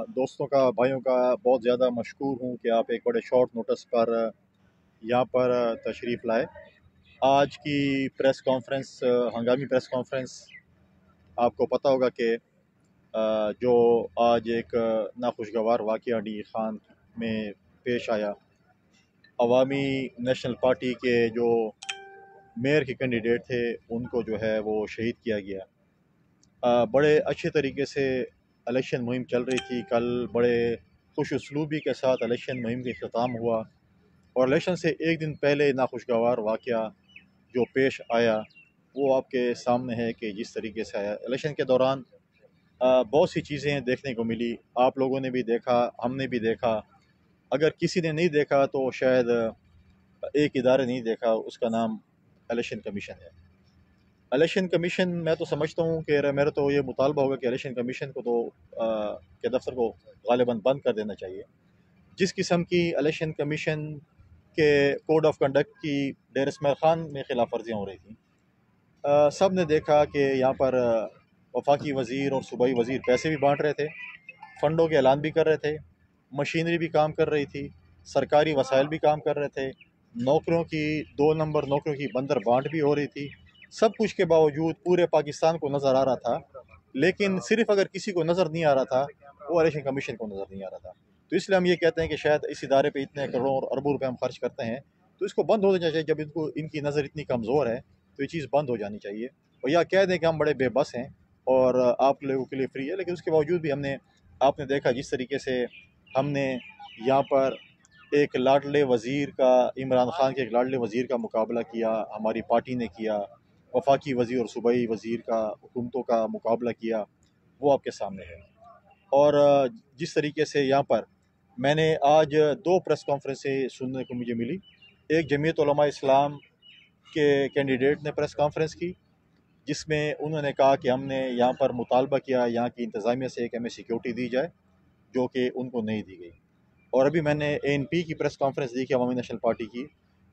दोस्तों का, भाइयों का बहुत ज़्यादा मशकूर हूँ कि आप एक बड़े शॉर्ट नोटिस पर यहाँ पर तशरीफ़ लाए। आज की प्रेस कॉन्फ्रेंस, हंगामी प्रेस कॉन्फ्रेंस, आपको पता होगा कि जो आज एक नाखुशगवार वाक़या डी खान में पेश आया। अवामी नेशनल पार्टी के जो मेयर के कैंडिडेट थे उनको जो है वो शहीद किया गया। बड़े अच्छे तरीके से इलेक्शन मुहिम चल रही थी। कल बड़े खुश उसलूबी के साथ इलेक्शन मुहिम का अख्ताम हुआ और इलेक्शन से एक दिन पहले नाखुशगवार वाक़या जो पेश आया वो आपके सामने है कि जिस तरीके से आया। इलेक्शन के दौरान बहुत सी चीज़ें देखने को मिली। आप लोगों ने भी देखा, हमने भी देखा। अगर किसी ने नहीं देखा तो शायद एक इदारे नहीं देखा, उसका नाम इलेक्शन कमीशन है। इलेक्शन कमीशन, मैं तो समझता हूँ कि मेरा तो ये मुतालबा होगा कि इलेक्शन कमीशन को तो के दफ्तर को गालिबन बंद कर देना चाहिए। जिस किस्म की इलेक्शन कमीशन के कोड ऑफ कंडक्ट की डेर इस्माइल खान में खिलाफ वर्जियाँ हो रही थी। सब ने देखा कि यहाँ पर वफाकी वज़ीर और सूबाई वज़ीर पैसे भी बांट रहे थे, फ़ंडों के ऐलान भी कर रहे थे, मशीनरी भी काम कर रही थी, सरकारी वसाइल भी काम कर रहे थे, नौकरियों की 2 नंबर नौकरियों की बंदर बांट भी हो रही थी। सब कुछ के बावजूद पूरे पाकिस्तान को नज़र आ रहा था, लेकिन सिर्फ अगर किसी को नज़र नहीं आ रहा था वो इलेक्शन कमीशन को नज़र नहीं आ रहा था। तो इसलिए हम ये कहते हैं कि शायद इस इदारे पे इतने करोड़ों और अरबों रुपए हम खर्च करते हैं तो इसको बंद हो जाना चाहिए। जब इनको इनकी नज़र इतनी कमज़ोर है तो ये चीज़ बंद हो जानी चाहिए। और या कह दें कि हम बड़े बेबस हैं और आप लोगों के लिए फ्री है, लेकिन उसके बावजूद भी आपने देखा जिस तरीके से हमने यहाँ पर एक लाडले वज़ीर का, इमरान खान के एक लाडले वज़ीर का मुकाबला किया, हमारी पार्टी ने किया। वफाकी वज़ीर और सूबाई वज़ीर का हुकूमतों का मुकाबला किया, वो आपके सामने है। और जिस तरीके से यहाँ पर मैंने आज 2 प्रेस कॉन्फ्रेंसें सुनने को मुझे मिली। एक जमीयत उलमा इस्लाम के कैंडिडेट ने प्रेस कॉन्फ्रेंस की, जिसमें उन्होंने कहा कि हमने यहाँ पर मुतालबा किया यहाँ की इंतज़ामिया से कि हमें सिक्योरिटी दी जाए, जो कि उनको नहीं दी गई। और अभी मैंने ANP की प्रेस कॉन्फ्रेंस देखी, अवामी नेशनल पार्टी की,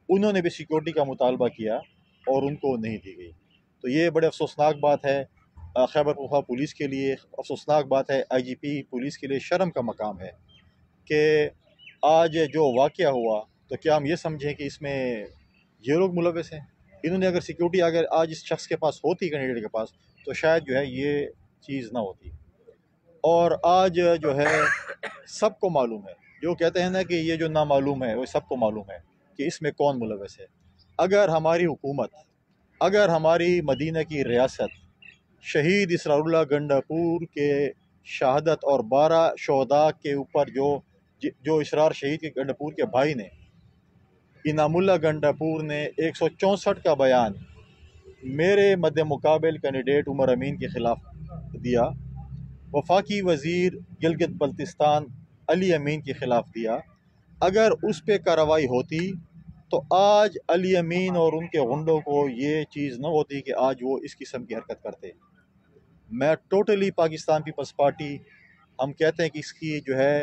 उन्होंने भी सिक्योरिटी का मुतालबा किया और उनको नहीं दी गई। तो ये बड़े अफसोसनाक बात है खैबर पख्तूनख्वा पुलिस के लिए, अफसोसनाक बात है IGP पुलिस के लिए। शर्म का मकाम है कि आज जो वाक़या हुआ तो क्या हम ये समझें कि इसमें ये लोग मुलविस हैं। इन्होंने अगर सिक्योरिटी अगर आज इस शख्स के पास होती, कैंडिडेट के पास, तो शायद जो है ये चीज़ ना होती। और आज जो है सबको मालूम है, जो कहते हैं ना कि ये जो नामालूम है वो सबको मालूम है कि इसमें कौन मुलविस है। अगर हमारी हुकूमत, अगर हमारी मदीना की रियासत शहीद इसरारुल्लाह गंडापुर के शहादत और 12 शहदा के ऊपर जो इसरार शहीद के गंडापुर के भाई ने, इनामुल्लाह गंडापुर ने 164 का बयान मेरे मद्दे मुकाबिल कैंडिडेट उमर अमीन के ख़िलाफ़ दिया, वफाकी वज़ीर गिलगित बल्तिस्तान अली अमीन के ख़िलाफ़ दिया, अगर उस पर कार्रवाई होती तो आज अली अमीन और उनके गुंडों को ये चीज़ न होती कि आज वो इस किस्म की हरकत करते। मैं टोटली पाकिस्तान पीपल्स पार्टी, हम कहते हैं कि इसकी जो है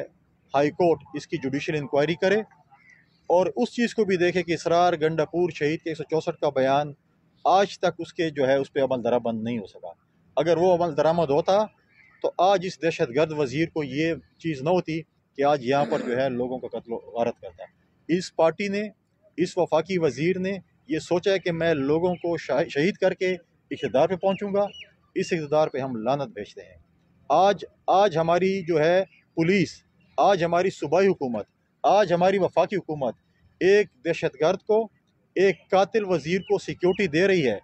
हाई कोर्ट इसकी जुडिशल इंक्वायरी करे और उस चीज़ को भी देखे कि इसरार गंडापुर शहीद के 164 का बयान आज तक उसके जो है उस पर अमल दरामद नहीं हो सका। अगर वो अमल दरामद होता तो आज इस दहशतगर्द वज़ीर को ये चीज़ न होती कि आज यहाँ पर जो है लोगों का कत्ल गारत करता। इस पार्टी ने, इस वफाकी वज़ीर ने ये सोचा है कि मैं लोगों को शहीद करके इक़्तिदार पे पहुँचूँगा। इस इक़्तिदार पे हम लानत भेजते हैं। आज हमारी जो है पुलिस, आज हमारी सूबाई हुकूमत, आज हमारी वफाकी हुकूमत एक दहशतगर्द को, एक कातिल वज़ीर को सिक्योरिटी दे रही है,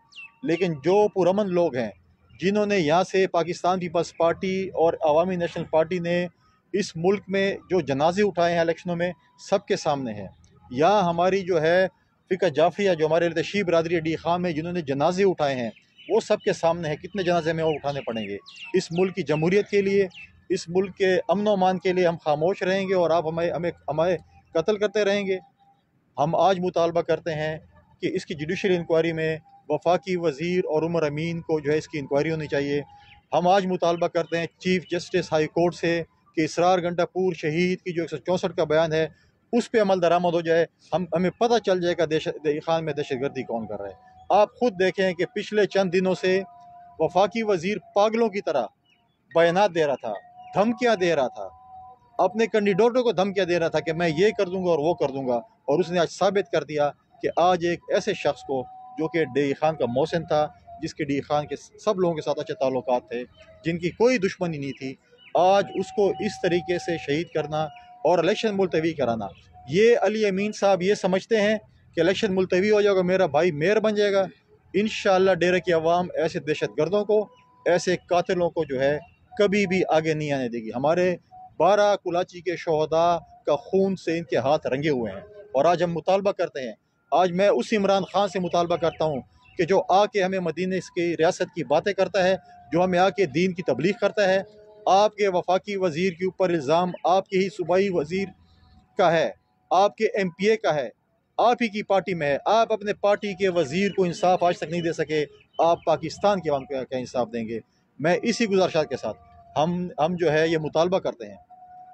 लेकिन जो पुरअमन लोग हैं जिन्होंने यहाँ से पाकिस्तान पीपल्स पार्टी और अवामी नेशनल पार्टी ने इस मुल्क में जो जनाजे उठाए हैं इलेक्शनों में, सबके सामने हैं। यहाँ हमारी जो है फ़िका जाफरिया, जो हमारे तशीब बरदरी डी खान में जिन्होंने जनाजे उठाए हैं, वो सबके सामने है। कितने जनाजे में वो उठाने पड़ेंगे? इस मुल्क की जमहूरियत के लिए, इस मुल्क के अमन व अमान के लिए हम खामोश रहेंगे और आप हमें हमें हमें कत्ल करते रहेंगे? हम आज मुतालबा करते हैं कि इसकी जुडिशल इंक्वायरी में वफाकी वज़ीर और उमर अमीन को जो है इसकी इंक्वायरी होनी चाहिए। हम आज मुतालबा करते हैं चीफ जस्टिस हाई कोर्ट से कि इसरार गंडापुर शहीद की जो 164 का बयान है उस पर अमल दरामद हो जाए। हमें पता चल जाएगा खान में दहशतगर्दी कौन कर रहा है। आप खुद देखें कि पिछले चंद दिनों से वफाकी वज़ीर पागलों की तरह बयानात दे रहा था, धमकियाँ दे रहा था अपने कैंडिडेटों को धमकियाँ दे रहा था कि मैं ये कर दूंगा और वो कर दूंगा, और उसने आज साबित कर दिया कि आज एक ऐसे शख्स को जो कि डी खान का मौसन था, जिसके डी खान के सब लोगों के साथ अच्छे ताल्लुकात थे, जिनकी कोई दुश्मनी नहीं थी, आज उसको इस तरीके से शहीद करना और इलेक्शन मुलतवी कराना। ये अली अमीन साहब ये समझते हैं कि इलेक्शन मुलतवी हो जाएगा, मेरा भाई मेयर बन जाएगा। इंशाअल्लाह डेरे की आवाम ऐसे दहशत गर्दों को, ऐसे कातिलों को जो है कभी भी आगे नहीं आने देगी। हमारे 12 कुलाची के शहदा का खून से इनके हाथ रंगे हुए हैं, और आज हम मुतालबा करते हैं, आज मैं उस इमरान खान से मुतालबा करता हूँ कि जो आके हमें मदीने की रियासत की बातें करता है, जो हमें आके दीन की तबलीग करता है। आपके वफाकी वज़ीर के ऊपर इल्ज़ाम आपके ही सूबाई वज़ीर का है, आपके MPA का है, आप ही की पार्टी में है। आप अपने पार्टी के वज़ीर को इंसाफ आज तक नहीं दे सके, आप पाकिस्तान के अवाम को क्या इंसाफ देंगे। मैं इसी गुजारिशात के साथ हम जो है ये मुतालबा करते हैं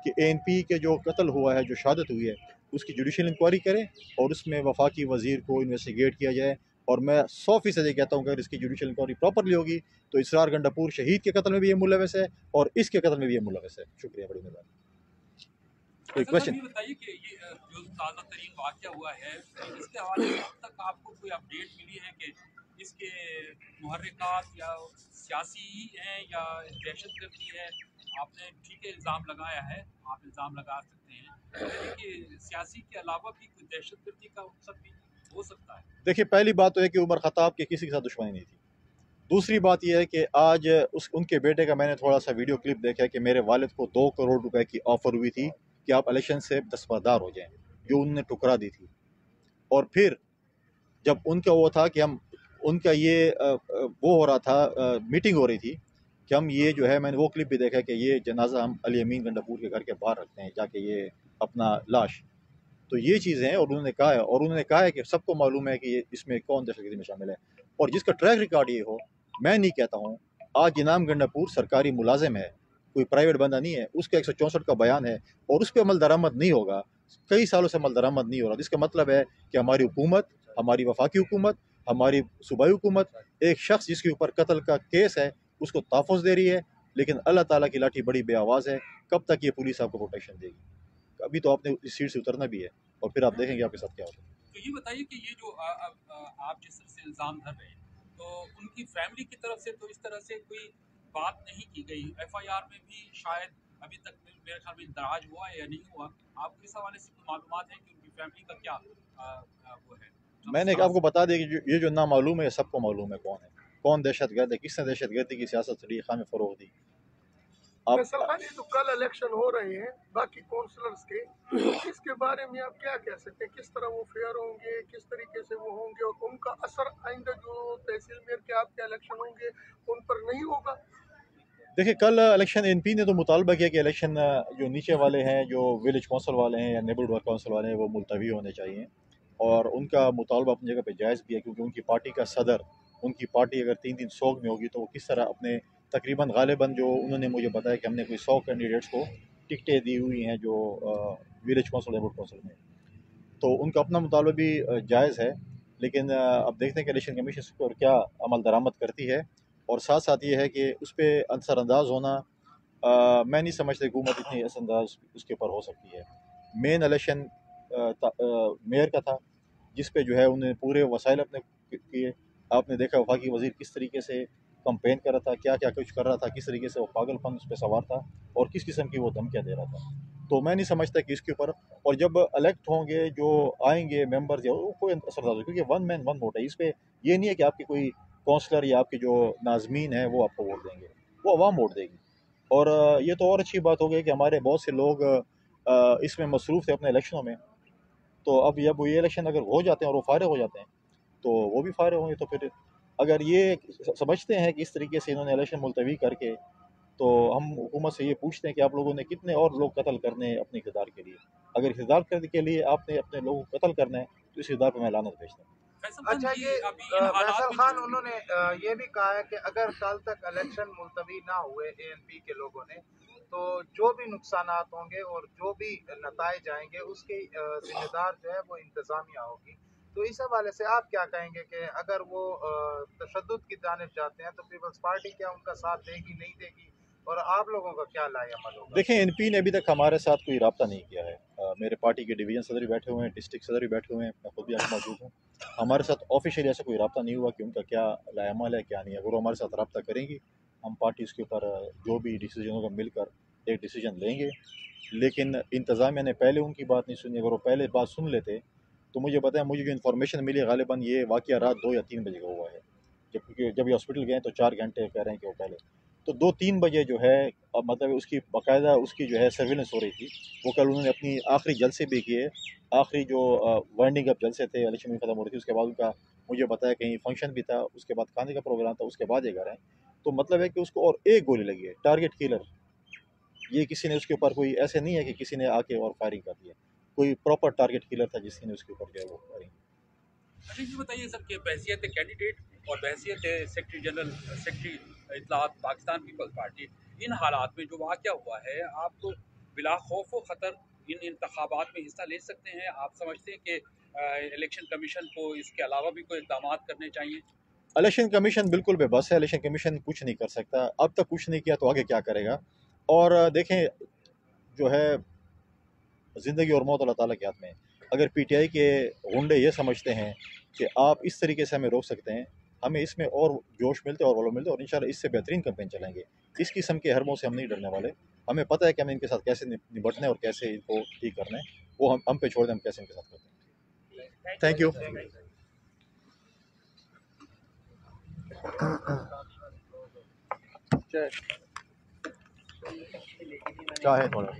कि ANP के जो कत्ल हुआ है, जो शहादत हुई है, उसकी जुडिशल इंक्वायरी करें और उसमें वफाकी वज़ीर को इन्वेस्टिगेट किया जाए। और मैं 100% ये कहता हूँ कि अगर इसकी जुडिशल इंक्वायरी प्रॉपरली होगी तो इसरार गंडापुर शहीद के कत्ल में भी ये मुलविस है और इसके कत्ल में भी ये मुलविस है। शुक्रिया, बड़ी मेहरबानी। कोई क्वेश्चन? ये बताइए कि ये जो ताज़ा तरीन वाक़या हुआ है, इसके हवाले से अब तक आपको कोई अपडेट मिली है कि इसके मुहर्रिकात या सियासी हैं या दहशतगर्दी है? आपने ठीक है इल्ज़ाम लगाया है, आप इल्ज़ाम लगा सकते हैं, लेकिन कि सियासी के अलावा भी कोई दहशतगर्दी का सब भी हो सकता है। देखिए, पहली बात तो है कि उमर ख़त्ताब के किसी के साथ दुश्मनी नहीं थी। दूसरी बात यह है कि आज उनके बेटे का मैंने थोड़ा सा वीडियो क्लिप देखा है कि मेरे वालिद को 2 करोड़ रुपए की ऑफ़र हुई थी कि आप इलेक्शन से दस्तबरदार हो जाएं, जो उन्होंने ठुकरा दी थी। और फिर जब उनका वो था कि हम उनका ये वो हो रहा था, मीटिंग हो रही थी कि हम ये जो है, मैंने वो क्लिप भी देखा कि ये जनाजा हम अली अमीन गंडापुर के घर के बाहर रखते हैं जाके, ये अपना लाश। तो ये चीज़ें हैं, और उन्होंने कहा है कि सबको मालूम है कि ये इसमें कौन दहशतगर्दी में शामिल है, और जिसका ट्रैक रिकॉर्ड ये हो। मैं नहीं कहता हूँ, आज इनाम गंडापुर सरकारी मुलाजिम है, कोई प्राइवेट बंदा नहीं है, उसका 164 का बयान है और उस पर अमल दरामद नहीं होगा। कई सालों से अमल दरामद नहीं हो रहा, जिसका मतलब है कि हमारी हुकूमत, हमारी वफाकी हुकूमत, हमारी सूबाई हुकूमत एक शख्स जिसके ऊपर कत्ल का केस है उसको तहफ़्फ़ुज़ दे रही है, लेकिन अल्लाह ताला की लाठी बड़ी बेआवाज़ है। कब तक ये पुलिस आपको प्रोटेक्शन देगी? अभी तो आपने इस सीट से उतरना भी है, और फिर आप देखेंगे आपके साथ क्या होता है। तो ये बताइए कि ये जो आप जिस तरह से इल्ज़ाम धर रहे हैं, तो उनकी फैमिली की तरफ से तो इस तरह से कोई बात नहीं की गई। FIR में भी शायद अभी तक मेरे ख्याल में इंदराज हुआ है या नहीं हुआ। आपको इस हवाले से कोई मालूमात है कि उनकी फैमिली का क्या वो है? मैंने आपको बता दिया कि ये जो नामालूम है सबको मालूम है कौन है, कौन दहशतगर्द है, किसने दहशतगर्दी की सियासत सलीम खान में फ़रोग़ दी। आप फैसल खान, ये तो कल इलेक्शन हो रहे हैं बाकी काउंसलर्स के, इसके बारे में आप क्या कह सकते हैं? किस तरह वो फेयर होंगे, किस तरीके से वो होंगे, और उनका असर आइंदा जो तहसील मेयर के आपके इलेक्शन होंगे उन पर नहीं होगा? देखिए, कल इलेक्शन NP ने तो मुतालबा किया कि इलेक्शन जो नीचे वाले हैं, जो विलेज कौंसल वाले हैं या नेबरहुड कौंसल वाले हैं, वो मुलतवी होने चाहिए। और उनका मुतालबा अपनी जगह पे जायज़ भी है, क्योंकि उनकी पार्टी का सदर, उनकी पार्टी अगर 3 दिन सोग में होगी तो वो किस तरह अपने तकरीबन गालिबन, जो उन्होंने मुझे बताया कि हमने कोई 100 कैंडिडेट्स को टिकटें दी हुई हैं जो विलेज कौंसल नेबरहुड कौंसल में, तो उनका अपना मुतालबा भी जायज़ है। लेकिन अब देखते हैं कि इलेक्शन कमीशन इस पर क्या अमल दरामद करती है। और साथ साथ ये है कि उस पर असरअंदाज होना, मैं नहीं समझता हुकूमत इतनी असरअंदाज उसके ऊपर हो सकती है। मेन इलेक्शन मेयर का था, जिस पे जो है उन्होंने पूरे वसाइल अपने किए। आपने देखा वफाकी वज़ीर किस तरीके से कंपेन कर रहा था, क्या क्या कुछ कर रहा था, किस तरीके से वो पागलपन उस पर सवार था और किस किस्म की वो धमकियाँ दे रहा था। तो मैं नहीं समझता कि इसके ऊपर, और जब इलेक्ट होंगे जो आएंगे मेंबर्स, या वो कोई असरदार हो, क्योंकि वन मैन वन वोट है। इस पर ये नहीं है कि आपके कोई काउंसलर या आपके जो नाजमीन हैं वो आपको वोट देंगे, वो अवाम वोट देगी। और ये तो और अच्छी बात हो गई कि हमारे बहुत से लोग इसमें मसरूफ़ थे अपने इलेक्शनों में। तो अब जब ये इलेक्शन अगर हो जाते हैं और वो फारिग हो जाते हैं तो वो भी फारिग होंगे। तो फिर अगर ये समझते हैं कि इस तरीके से इन्होंने इलेक्शन मुलतवी करके, तो हम हुकूमत से ये पूछते हैं कि आप लोगों ने कितने और लोग कत्ल करने हैं अपने इक़्तिदार के लिए। अगर इक़्तिदार करने के लिए आपने अपने लोगों को कत्ल करना है तो इस इक़्तिदार पर मैं लानत भेजता हूँ। अच्छा, ये फैसल खान उन्होंने ये भी कहा है कि अगर कल तक इलेक्शन मुलतवी ना हुए ANP के लोगों ने, तो जो भी नुकसानात होंगे और जो भी नताइज आएंगे उसके जिम्मेदार जो है वो इंतजामिया होगी। तो इस हवाले से आप क्या कहेंगे कि अगर वो तशद्दुद की जानिब जाते हैं तो पीपल्स पार्टी क्या उनका साथ देगी, नहीं देगी? और आप लोगों का क्या लाएअमल होगा? देखें, एनपी ने अभी तक हमारे साथ कोई रब्ता नहीं किया है। मेरे पार्टी के डिवीज़न सदर भी बैठे हुए हैं, डिस्ट्रिक्ट सदर भी बैठे हुए हैं, मैं खुद भी यहाँ मौजूद हूँ। हमारे साथ ऑफिशियली ऐसा कोई रब्ता नहीं हुआ कि उनका क्या लाएअमल है क्या नहीं है। अगर वो हमारे साथ रब्ता करेंगी, हम पार्टी उसके ऊपर जो भी डिसीजन होगा मिलकर एक डिसीजन लेंगे। लेकिन इंतज़ामिया ने पहले उनकी बात नहीं सुनी। अगर वो पहले बात सुन लेते तो मुझे बताएं, मुझे जो इन्फॉर्मेशन मिली गालिबन ये वाक़या रात 2 या 3 बजे का हुआ है। जब ये हॉस्पिटल गए तो 4 घंटे कह रहे हैं कि वो पहले तो 2-3 बजे जो है मतलब उसकी बाकायदा उसकी जो है सर्विलेंस हो रही थी। वो कल उन्होंने अपनी आखिरी जलसे भी किए। आखिरी जो वाइंडिंग अप जलसे थे, इलेक्शन भी ख़त्म हो रही थी, उसके बाद उनका मुझे बताया कहीं फंक्शन भी था, उसके बाद खाने का प्रोग्राम था, उसके बाद ये घर आए। तो मतलब है कि उसको और एक गोली लगी है, टारगेट किलर। ये किसी ने उसके ऊपर कोई ऐसे नहीं है कि किसी ने आके और फायरिंग कर दी है। कोई प्रॉपर टारगेट किलर था जिसने उसके ऊपर जो है वो फायरिंग। अच्छा ये बताइए सर कि बहसियत कैंडिडेट और बहसियत सेक्रेटरी जनरल सेक्रेटरी इत्तलात पाकिस्तान पीपल्स पार्टी, इन हालात में जो वाक़या हुआ है, आप तो बिला खौफ व ख़तर इन इंतखाबात में हिस्सा ले सकते हैं? आप समझते हैं कि इलेक्शन कमीशन को इसके अलावा भी कोई इक़दाम करने चाहिए? इलेक्शन कमीशन बिल्कुल बेबस है। इलेक्शन कमीशन कुछ नहीं कर सकता, अब तक कुछ नहीं किया तो आगे क्या करेगा। और देखें, जो है ज़िंदगी और मौत अल्लाह ताला के हाथ में है। अगर पीटीआई के गुंडे ये समझते हैं कि आप इस तरीके से हमें रोक सकते हैं, हमें इसमें और जोश मिलते और वॉल्यूम मिलते और इंशाल्लाह इससे बेहतरीन कैंपेन चलाएंगे। इस किस्म के हरमों से हम नहीं डरने वाले। हमें पता है कि हमें इनके साथ कैसे निपटना है और कैसे इनको ठीक करना है। वो हम पे छोड़ दें, हम कैसे इनके साथ करते हैं। Thank you. चाहे थोड़ा